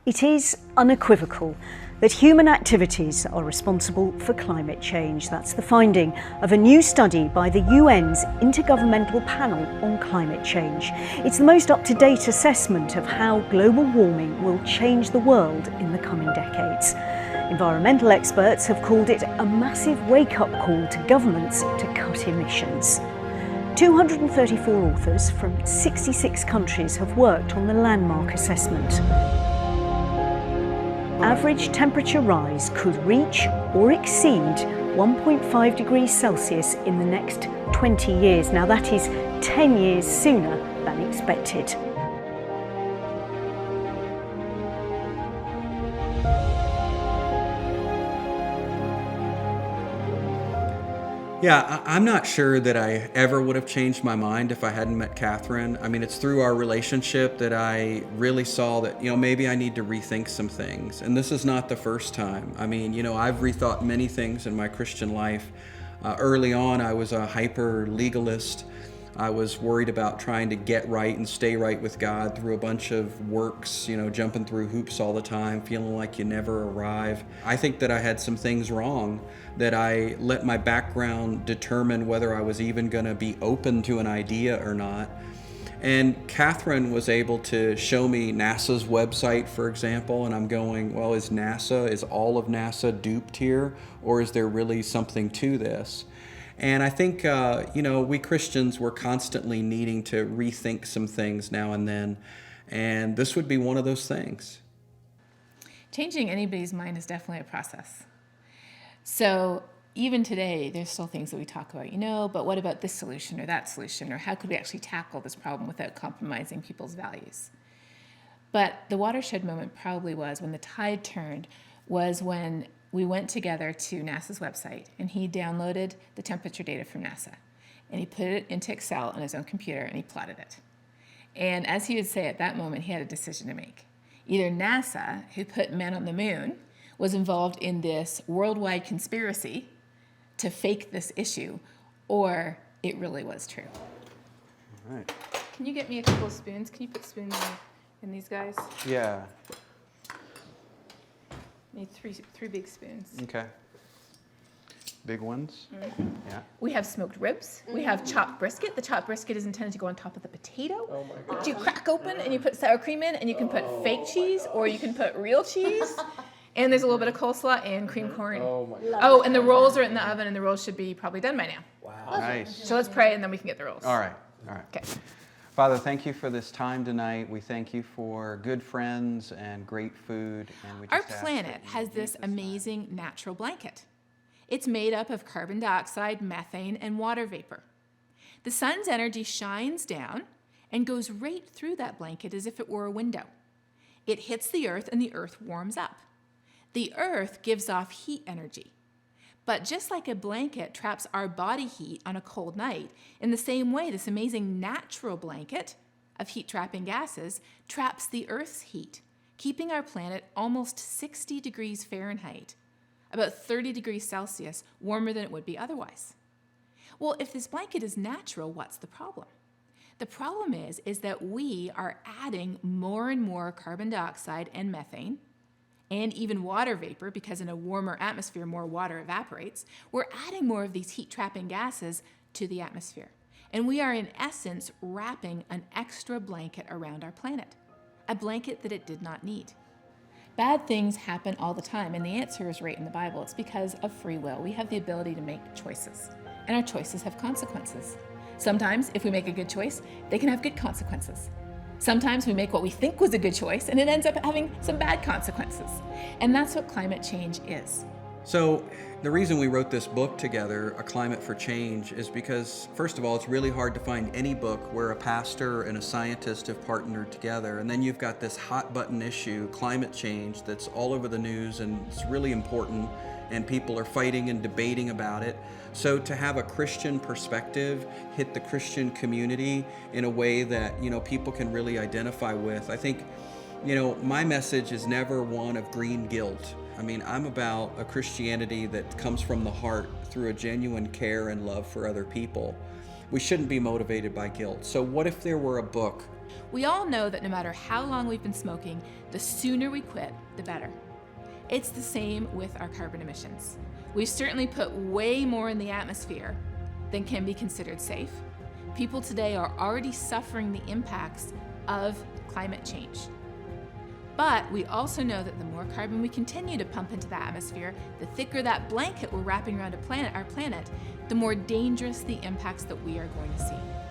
It is unequivocal that human activities are responsible for climate change. That's the finding of a new study by the UN's Intergovernmental Panel on Climate Change. It's the most up-to-date assessment of how global warming will change the world in the coming decades. Environmental experts have called it a massive wake-up call to governments to cut emissions. 234 authors from 66 countries have worked on the landmark assessment. Average temperature rise could reach or exceed 1.5 degrees Celsius in the next 20 years. Now that is 10 years sooner than expected. Yeah, I'm not sure that I ever would have changed my mind if I hadn't met Catherine. I mean, it's through our relationship that I really saw that, maybe I need to rethink some things. And this is not the first time. I mean, I've rethought many things in my Christian life. Early on, I was a hyper legalist. I was worried about trying to get right and stay right with God through a bunch of works, jumping through hoops all the time, feeling like you never arrive. I think that I had some things wrong, that I let my background determine whether I was even going to be open to an idea or not. And Catherine was able to show me NASA's website, for example, and I'm going, well, is all of NASA duped here, or is there really something to this? And I think, we Christians were constantly needing to rethink some things now and then, and this would be one of those things. Changing anybody's mind is definitely a process. So even today, there's still things that we talk about, but what about this solution or that solution, or how could we actually tackle this problem without compromising people's values? But the watershed moment probably was when the tide turned, was when we went together to NASA's website, and he downloaded the temperature data from NASA, and he put it into Excel on his own computer, and he plotted it. And as he would say at that moment, he had a decision to make. Either NASA, who put men on the moon, was involved in this worldwide conspiracy to fake this issue, or it really was true. All right. Can you get me a couple of spoons? Can you put spoons in these guys? Yeah. Need three big spoons. Okay. Big ones? Mm-hmm. Yeah. We have smoked ribs. We have chopped brisket. The chopped brisket is intended to go on top of the potato. Oh my God. You crack open and you put sour cream in, and you can put fake cheese or you can put real cheese. And there's a little bit of coleslaw and cream corn. Oh my God. Oh, and the rolls are in the oven, and the rolls should be probably done by now. Wow. Nice. So let's pray, and then we can get the rolls. All right. Okay. Father, thank you for this time tonight. We thank you for good friends and great food. And we just Our planet has this amazing natural blanket. It's made up of carbon dioxide, methane, and water vapor. The sun's energy shines down and goes right through that blanket as if it were a window. It hits the earth, and the earth warms up. The earth gives off heat energy. But just like a blanket traps our body heat on a cold night, in the same way, this amazing natural blanket of heat-trapping gases traps the Earth's heat, keeping our planet almost 60 degrees Fahrenheit, about 30 degrees Celsius warmer than it would be otherwise. Well, if this blanket is natural, what's the problem? The problem is that we are adding more and more carbon dioxide and methane, and even water vapor, because in a warmer atmosphere, more water evaporates. We're adding more of these heat-trapping gases to the atmosphere. And we are, in essence, wrapping an extra blanket around our planet, a blanket that it did not need. Bad things happen all the time, and the answer is right in the Bible. It's because of free will. We have the ability to make choices, and our choices have consequences. Sometimes, if we make a good choice, they can have good consequences. Sometimes we make what we think was a good choice, and it ends up having some bad consequences. And that's what climate change is. So the reason we wrote this book together, A Climate for Change, is because, first of all, it's really hard to find any book where a pastor and a scientist have partnered together. And then you've got this hot button issue, climate change, that's all over the news, and it's really important, and people are fighting and debating about it. So to have a Christian perspective hit the Christian community in a way that, people can really identify with, I think, my message is never one of green guilt. I mean, I'm about a Christianity that comes from the heart through a genuine care and love for other people. we shouldn't be motivated by guilt. So what if there were a book? We all know that no matter how long we've been smoking, the sooner we quit, the better. It's the same with our carbon emissions. We've certainly put way more in the atmosphere than can be considered safe. People today are already suffering the impacts of climate change. But we also know that the more carbon we continue to pump into the atmosphere, the thicker that blanket we're wrapping around our planet, the more dangerous the impacts that we are going to see.